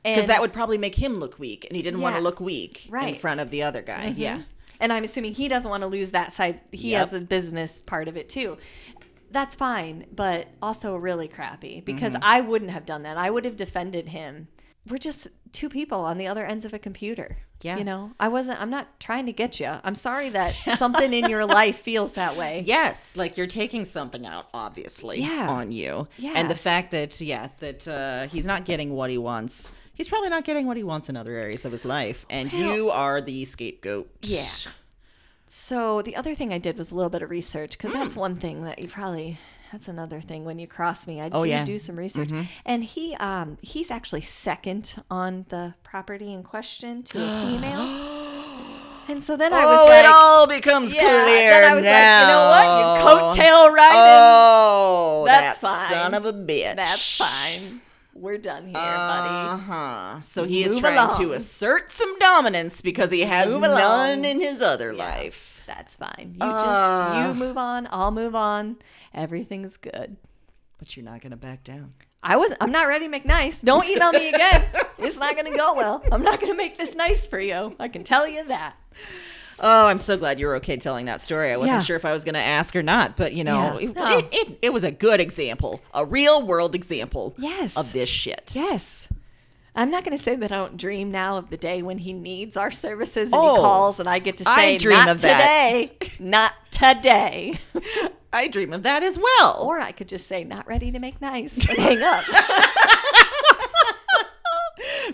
Because that would probably make him look weak, and he didn't want to Yeah. look weak in Right. front of the other guy. Yeah. And I'm assuming he doesn't want to lose that side. He Yep. has a business part of it too. That's fine, but also really crappy because I wouldn't have done that. I would have defended him. We're just two people on the other ends of a computer. Yeah. I'm not trying to get you. I'm sorry that something in your life feels that way. Yes, like you're taking something out, obviously, Yeah. on you. Yeah. And the fact that, he's not getting what he wants. He's probably not getting what he wants in other areas of his life. And you are the scapegoat. Yeah. So the other thing I did was a little bit of research because that's one thing that that's another thing when you cross me. I do some research. And he's actually second on the property in question to a female. And so then I was like, it all becomes clear then I was now. like, you know what? You coattail riding. Oh, That's that fine. son of a bitch. That's fine. We're done here, buddy. Uh-huh. So he is Move trying along. to assert some dominance because he has Move none along. in his other life. That's fine. You move on. I'll move on. Everything's good. But you're not going to back down. I'm not ready to make nice. Don't email me again. It's not going to go well. I'm not going to make this nice for you. I can tell you that. Oh, I'm so glad you were okay telling that story. I wasn't Yeah. sure if I was going to ask or not, but Yeah. it was a good example, a real world example Yes. of this shit. Yes. I'm not going to say that I don't dream now of the day when he needs our services and Oh, he calls and I get to say, I dream not of that." today, not today. I dream of that as well. Or I could just say, not ready to make nice and hang up.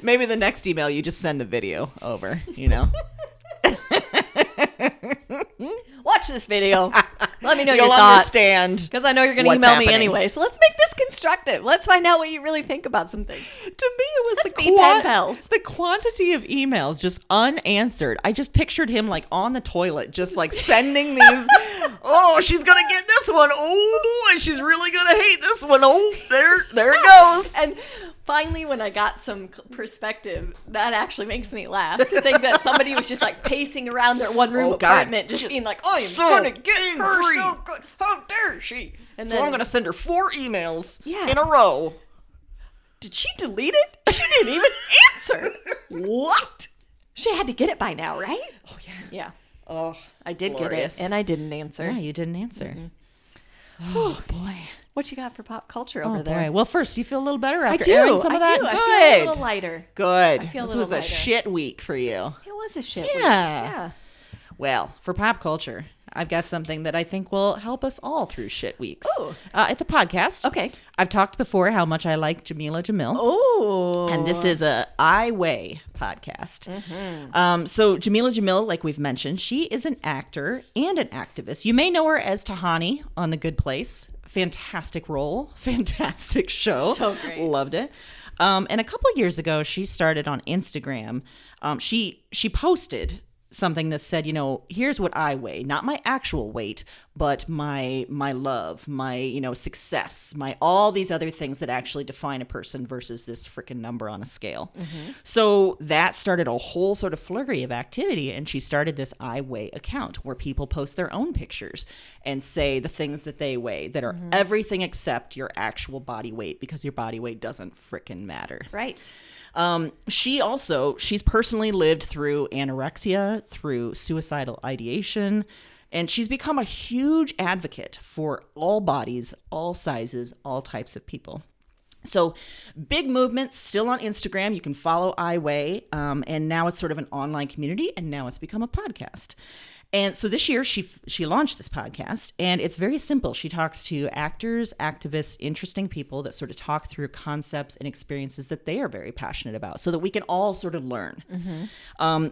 Maybe the next email you just send the video over, Watch this video. Let me know You'll your thoughts. understand. Because I know you're going to what's email happening. me anyway. So let's make this constructive. Let's find out what you really think about some things. To me, it was Let's be pen pals. the quantity of emails just unanswered. I just pictured him like on the toilet, just like sending these. Oh, she's gonna get this one. Oh boy, she's really gonna hate this one. Oh, there it goes. And finally, when I got some perspective, that actually makes me laugh to think that somebody was just like pacing around their one-room Oh, God. apartment, just being like, "I am So going to get her angry. so good. How dare she?" And So I'm gonna send her 4 emails Yeah. in a row. Did she delete it? She didn't even answer. What? She had to get it by now, right? Oh yeah. Yeah, Oh, I did glorious. get it, and I didn't answer. Yeah, you didn't answer. Oh boy. What you got for pop culture Oh over there? boy. Well, first, do you feel a little better I after do. airing some of that? I Good. feel a little lighter. Good. I feel a This little was a lighter. shit week for you. It was a shit. Yeah. Week. Yeah. Well, for pop culture, I've got something that I think will help us all through shit weeks. Ooh. It's a podcast. Okay. I've talked before how much I like Jamila Jamil. Oh. And this is a I Weigh podcast. So Jamila Jamil, like we've mentioned, she is an actor and an activist. You may know her as Tahani on The Good Place. Fantastic role. Fantastic show. So great. Loved it. And a couple years ago, she started on Instagram. She posted something that said, here's what I weigh, not my actual weight, but my love, my, success, my all these other things that actually define a person versus this freaking number on a scale. So that started a whole sort of flurry of activity. And she started this I Weigh account where people post their own pictures and say the things that they weigh that are everything except your actual body weight, because your body weight doesn't freaking matter. Right. She's personally lived through anorexia, through suicidal ideation, and she's become a huge advocate for all bodies, all sizes, all types of people. So big movement still on Instagram. You can follow I Weigh, and now it's sort of an online community, and now it's become a podcast. And so this year she launched this podcast, and it's very simple. She talks to actors, activists, interesting people that sort of talk through concepts and experiences that they are very passionate about so that we can all sort of learn.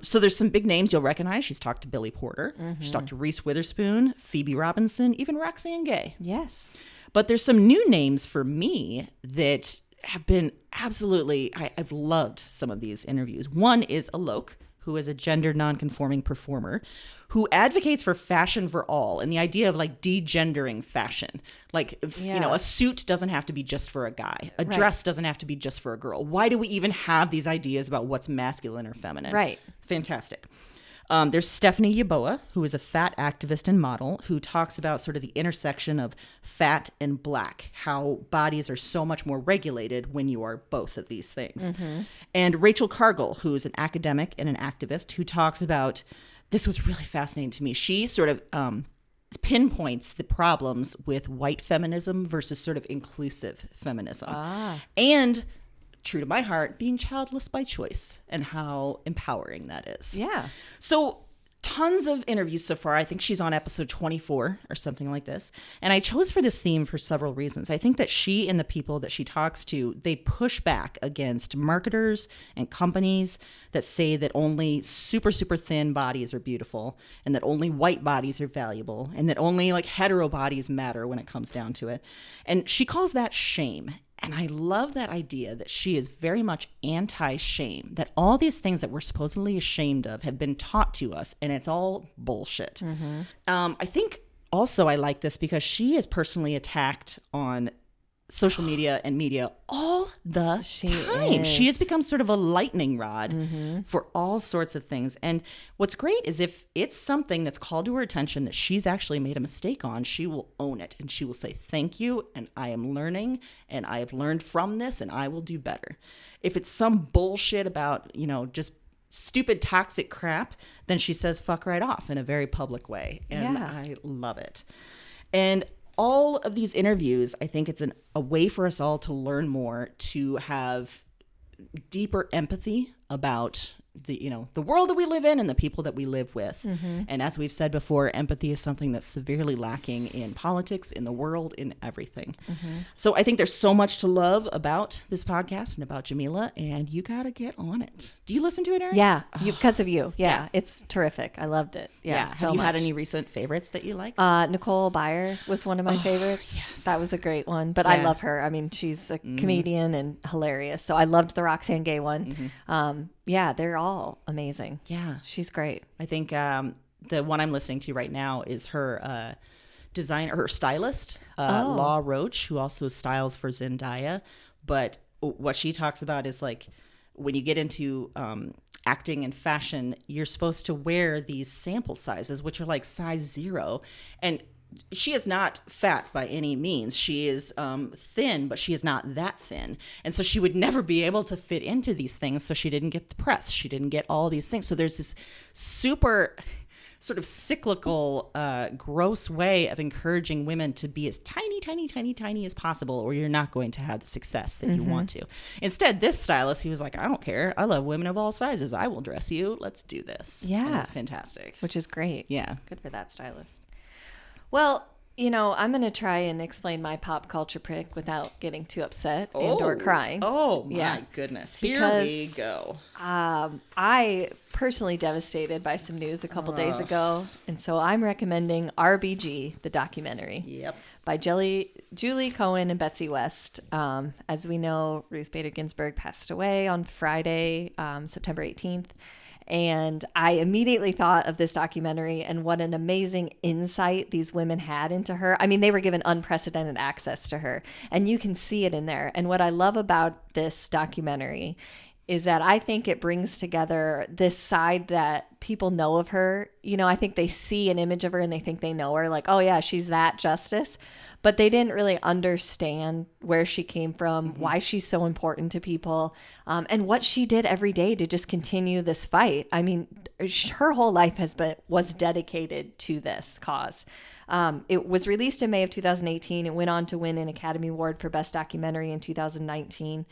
So there's some big names you'll recognize. She's talked to Billy Porter. She's talked to Reese Witherspoon, Phoebe Robinson, even Roxanne Gay. Yes. But there's some new names for me that have been absolutely, I've loved some of these interviews. One is Alok, who is a gender nonconforming performer who advocates for fashion for all and the idea of like degendering fashion. Like, a suit doesn't have to be just for a guy. A dress doesn't have to be just for a girl. Why do we even have these ideas about what's masculine or feminine? Right. Fantastic. There's Stephanie Yeboah, who is a fat activist and model, who talks about sort of the intersection of fat and black, how bodies are so much more regulated when you are both of these things. And Rachel Cargill, who is an academic and an activist, who talks about, this was really fascinating to me. She sort of pinpoints the problems with white feminism versus sort of inclusive feminism. And true to my heart, being childless by choice and how empowering that is. Yeah. So tons of interviews so far. I think she's on episode 24 or something like this. And I chose for this theme for several reasons. I think that she and the people that she talks to, they push back against marketers and companies that say that only super, super thin bodies are beautiful and that only white bodies are valuable and that only like hetero bodies matter when it comes down to it. And she calls that shame. And I love that idea that she is very much anti-shame, that all these things that we're supposedly ashamed of have been taught to us, and it's all bullshit. I think also I like this because she is personally attacked on social media and media all the time. She has become sort of a lightning rod for all sorts of things. And what's great is if it's something that's called to her attention that she's actually made a mistake on, she will own it and she will say, thank you. And I am learning and I have learned from this and I will do better. If it's some bullshit about, just stupid toxic crap, then she says fuck right off in a very public way. And I love it. And all of these interviews, I think it's a way for us all to learn more, to have deeper empathy about the world that we live in and the people that we live with. And as we've said before, empathy is something that's severely lacking in politics, in the world, in everything. So I think there's so much to love about this podcast and about Jamila, and you got to get on it. Do you listen to it, Erin? Yeah, because of you. Yeah, it's terrific. I loved it. Yeah. Have you had any recent favorites that you liked? Nicole Byer was one of my favorites. Yes. That was a great one. But I love her. I mean, she's a comedian and hilarious. So I loved the Roxane Gay one. Yeah, they're all amazing. Yeah. She's great. I think the one I'm listening to right now is her her stylist, Law Roach, who also styles for Zendaya. But what she talks about is like when you get into acting and fashion, you're supposed to wear these sample sizes, which are like size 0. And she is not fat by any means. She is thin, but she is not that thin. And so she would never be able to fit into these things. So she didn't get the press. She didn't get all these things. So there's this super sort of cyclical, gross way of encouraging women to be as tiny, tiny, tiny, tiny as possible, or you're not going to have the success that you want to. Instead, this stylist, he was like, I don't care. I love women of all sizes. I will dress you. Let's do this. Yeah. And it's fantastic. Which is great. Yeah. Good for that stylist. Well, I'm going to try and explain my pop culture prick without getting too upset and or crying. Oh, my goodness. Here we go. I personally devastated by some news a couple days ago. And so I'm recommending RBG, the documentary. By Julie Cohen and Betsy West. As we know, Ruth Bader Ginsburg passed away on Friday, September 18th. And I immediately thought of this documentary and what an amazing insight these women had into her. I mean, they were given unprecedented access to her, and you can see it in there. And what I love about this documentary is that I think it brings together this side that people know of her. I think they see an image of her and they think they know her, like, oh yeah, she's that Justice. But they didn't really understand where she came from, why she's so important to people, and what she did every day to just continue this fight. I mean, her whole life was dedicated to this cause. It was released in May of 2018. It went on to win an Academy Award for Best Documentary in 2019.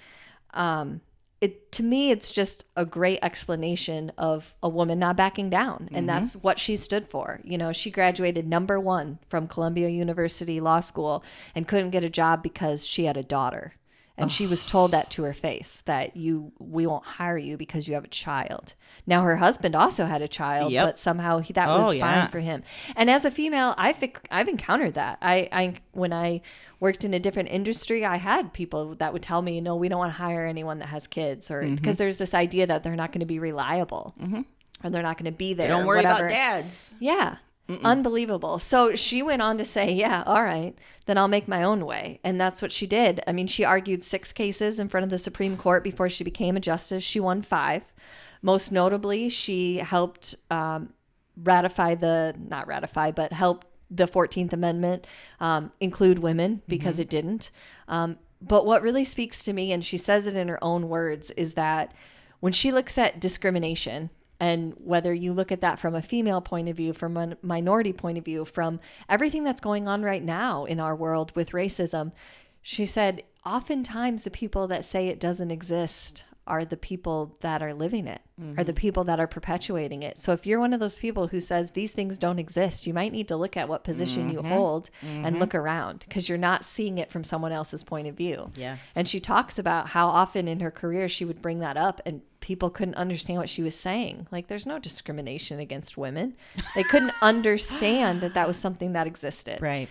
To me, it's just a great explanation of a woman not backing down. And that's what she stood for. She graduated #1 from Columbia University Law School and couldn't get a job because she had a daughter. And she was told that to her face, that we won't hire you because you have a child. Now, her husband also had a child, but somehow that was fine for him. And as a female, I've encountered that. When I worked in a different industry, I had people that would tell me, no, we don't want to hire anyone that has kids, or because there's this idea that they're not going to be reliable. or they're not going to be there. Don't worry about dads. Yeah. Unbelievable. So she went on to say, yeah, all right, then I'll make my own way. And that's what she did. I mean, she argued 6 cases in front of the Supreme Court before she became a justice. She won 5. Most notably, she helped help the 14th Amendment include women because it didn't. But what really speaks to me, and she says it in her own words, is that when she looks at discrimination, and whether you look at that from a female point of view, from a minority point of view, from everything that's going on right now in our world with racism, she said, oftentimes the people that say it doesn't exist are the people that are living it, are the people that are perpetuating it. So if you're one of those people who says these things don't exist, you might need to look at what position you hold and look around, because you're not seeing it from someone else's point of view. Yeah. And she talks about how often in her career she would bring that up and people couldn't understand what she was saying. Like, there's no discrimination against women. They couldn't understand that that was something that existed. Right.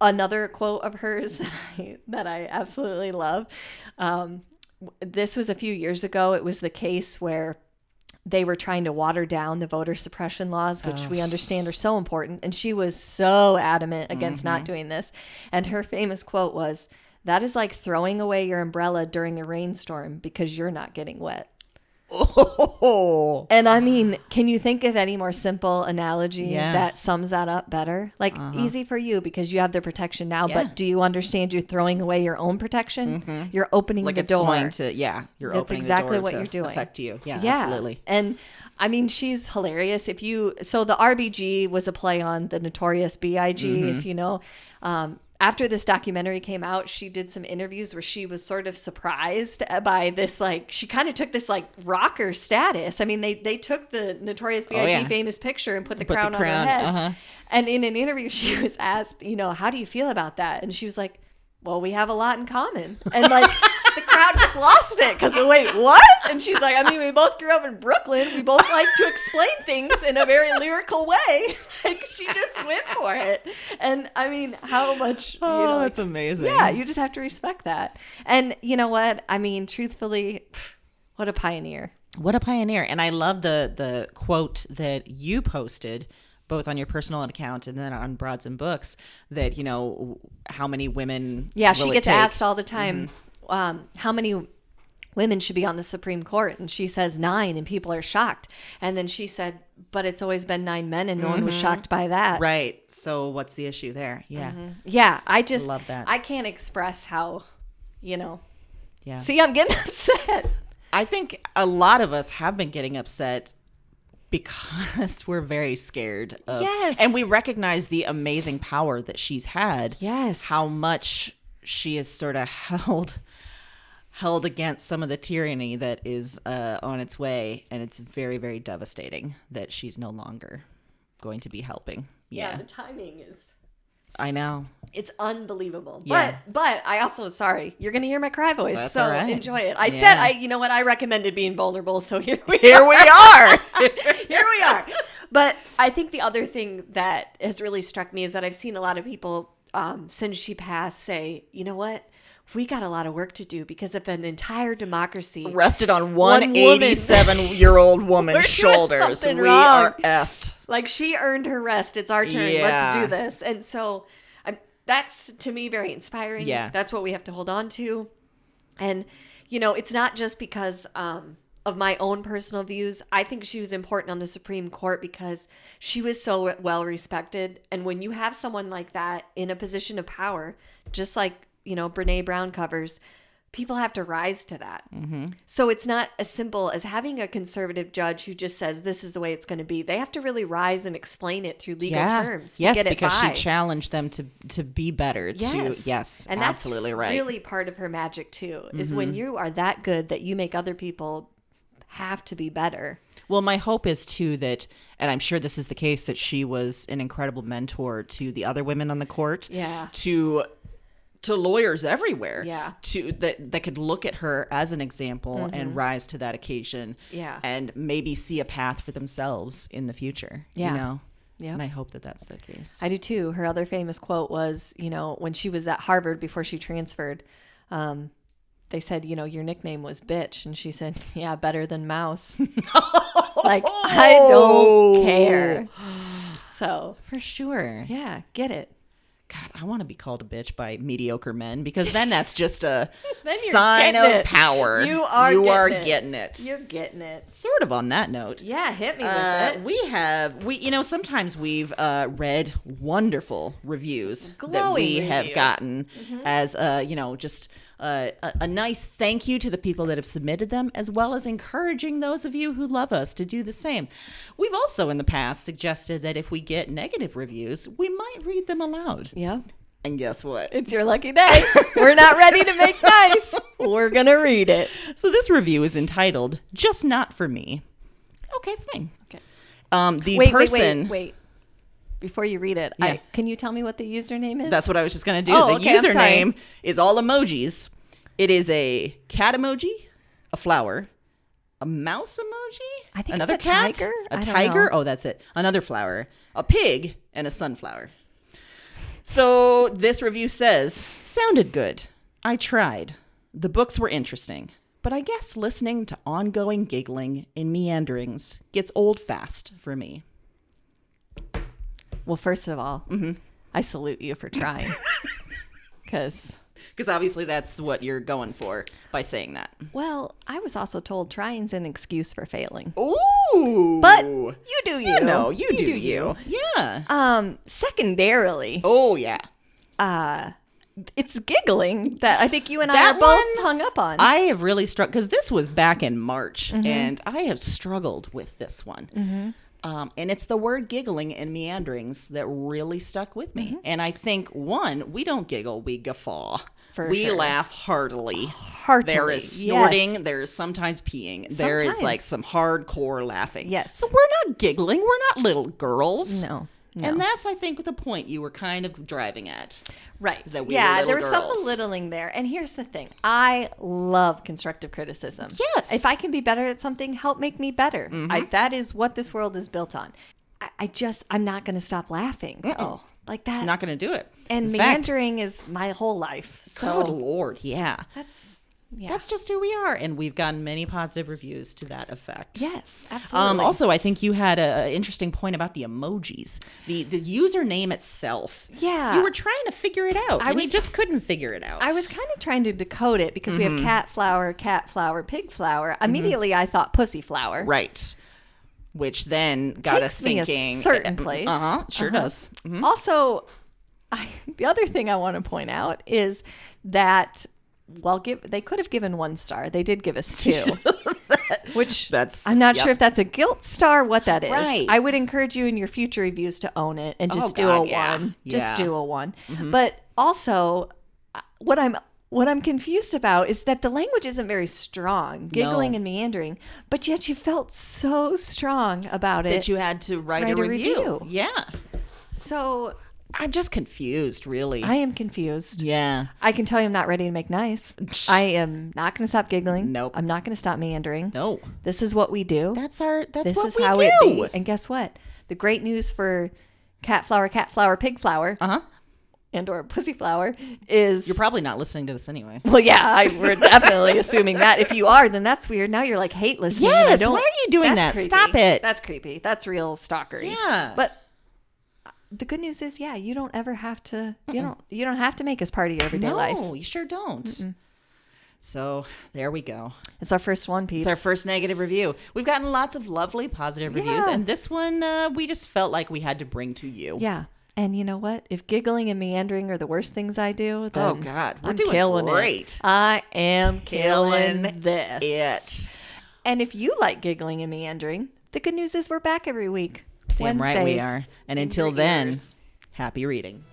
Another quote of hers that I absolutely love. This was a few years ago. It was the case where they were trying to water down the voter suppression laws, which we understand are so important. And she was so adamant against not doing this. And her famous quote was, "That is like throwing away your umbrella during a rainstorm because you're not getting wet." Oh. And I mean, can you think of any more simple analogy that sums that up better? Like, easy for you because you have the protection now, but do you understand you're throwing away your own protection? You're opening Like the it's door. going to, you're That's opening exactly the door what to you're doing. affect you. Yeah, absolutely. And I mean, she's hilarious. So the RBG was a play on the Notorious B.I.G., if you know. After this documentary came out, she did some interviews where she was sort of surprised by this, like, she kind of took this, like, rocker status. I mean, they took the Notorious B.I.G. famous picture and put the crown on her head. And in an interview, she was asked, how do you feel about that? And she was like, well, we have a lot in common. And, like, the crowd just lost it because, wait, what? And she's like, I mean, we both grew up in Brooklyn. We both like to explain things in a very lyrical way. Like, she just went for it. And, I mean, how much, that's amazing. Yeah, you just have to respect that. And you know what? I mean, truthfully, what a pioneer. What a pioneer. And I love the quote that you posted both on your personal account and then on Broads and Books, that, how many women she gets asked all the time, how many women should be on the Supreme Court? And she says 9, and people are shocked. And then she said, but it's always been 9 men, and no one was shocked by that. Right. So what's the issue there? Yeah. Yeah, I just love that. I can't express how, Yeah. See, I'm getting upset. I think a lot of us have been getting upset because we're very scared of, and we recognize the amazing power that she's had. Yes. How much she is sort of held against some of the tyranny that is on its way. And it's very, very devastating that she's no longer going to be helping. Yeah. The timing is, I know. It's unbelievable. Yeah. But I also, sorry, you're going to hear my cry voice. That's so all right. enjoy it. I said, you know what? I recommended being vulnerable. So here we are. Here we are. But I think the other thing that has really struck me is that I've seen a lot of people since she passed say, you know what? We got a lot of work to do because if an entire democracy rested on one 87-year-old woman's shoulders, we are effed. Like, she earned her rest. It's our turn. Yeah. Let's do this. And so that's, to me, very inspiring. Yeah. That's what we have to hold on to. And, it's not just because of my own personal views. I think she was important on the Supreme Court because she was so well respected. And when you have someone like that in a position of power, just like, Brene Brown covers, people have to rise to that. So it's not as simple as having a conservative judge who just says this is the way it's going to be. They have to really rise and explain it through legal terms to get it by. Yes, because she challenged them to be better. Yes. And absolutely that's right. really part of her magic too, is when you are that good that you make other people have to be better. Well, my hope is too that, and I'm sure this is the case, that she was an incredible mentor to the other women on the court. Yeah. To lawyers everywhere. Yeah. That could look at her as an example and rise to that occasion. Yeah. And maybe see a path for themselves in the future. Yeah. Yeah. And I hope that that's the case. I do too. Her other famous quote was, when she was at Harvard before she transferred, they said, your nickname was bitch. And she said, yeah, better than mouse. Like, I don't care. So, For sure. yeah, get it. God, I want to be called a bitch by mediocre men because then that's just a Then you're sign getting of it. power. You are getting it. getting it. You're getting it. Sort of on that note. Yeah, hit me with it. We sometimes we've read wonderful reviews that Glowing we have reviews. gotten as just a nice thank you to the people that have submitted them, as well as encouraging those of you who love us to do the same. We've also in the past suggested that if we get negative reviews, we might read them aloud. Yeah. And guess what? It's your lucky day. We're not ready to make nice. We're going to read it. So this review is entitled "Just Not for Me." Okay, fine. Okay. Wait. Before you read it, Yeah. can you tell me what the username is? That's what I was just going to do. Oh, The okay, I'm sorry. username is all emojis. It is a cat emoji, a flower, a mouse emoji, I think another it's a cat, tiger. a I don't tiger. know. Oh, that's it. Another flower, a pig, and a sunflower. So this review says, sounded good. I tried. The books were interesting. But I guess listening to ongoing giggling and meanderings gets old fast for me. Well, first of all, I salute you for trying. Because, obviously that's what you're going for by saying that. well, I was also told trying's an excuse for failing. Ooh. But you do you. No, you do you. Yeah. Secondarily, Oh, yeah. it's giggling that I think you and I That are both one, hung up on. I have really struggled because this was back in March, and I have struggled with this one. And it's the word giggling and meanderings that really stuck with me. And I think, one, we don't giggle, we guffaw. We sure. laugh heartily. Heartily, There is snorting. yes. There is sometimes peeing. There is Sometimes. like some hardcore laughing. Yes. So we're not giggling. We're not little girls. No. And that's, I think, the point you were kind of driving at. Right. That we Yeah, were there little was some girls. belittling there. And here's the thing. I love constructive criticism. Yes. If I can be better at something, help make me better. That is what this world is built on. I'm not going to stop laughing. Oh, like that. I'm not going to do it. And In fact, meandering is my whole life. So good Lord, yeah. that's That's just who we are. And we've gotten many positive reviews to that effect. yes, absolutely. Also, I think you had an interesting point about the emojis, the username itself. Yeah. You were trying to figure it out, and you was- just couldn't figure it out. I was kind of trying to decode it because we have cat flower, pig flower. Immediately I thought pussy flower. right, which then got us Takes me a thinking. certain place. Sure does. Mhm. Also, the other thing I want to point out is that they could have given 1 star. They did give us 2, which I'm not sure if that's a guilt star, what that is. Right. I would encourage you in your future reviews to own it and just do God, a yeah. 1. Yeah. Just do a 1. But also, what I'm confused about is that the language isn't very strong, giggling No. and meandering, but yet you felt so strong about it. that you had to write a review. Yeah, So I'm just confused, really. I am confused. yeah. I can tell you I'm not ready to make nice. I am not going to stop giggling. Nope. I'm not going to stop meandering. No, This is what we do. that's This what is we how do. it be. And guess what? The great news for cat flower, pig flower, and or pussy flower is You're probably not listening to this anyway. well, yeah, we're definitely assuming that. If you are, then that's weird. Now you're like hate listening. Yes, and I don't- why are you doing that's that? creepy. Stop it. That's creepy. That's real stalkery. Yeah. But the good news is, yeah, you don't ever have to. You don't have to make us part of your everyday life. No, you sure don't. So there we go. It's our first one, Pete. It's our first negative review. We've gotten lots of lovely positive reviews, Yeah. and this one we just felt like we had to bring to you. Yeah. And you know what? If giggling and meandering are the worst things I do, then Oh, God. We're I'm doing killing great. It. I am killing Killing this. It. And if you like giggling and meandering, the good news is we're back every week. Damn right we Wednesdays are. And in until your then, ears. happy reading.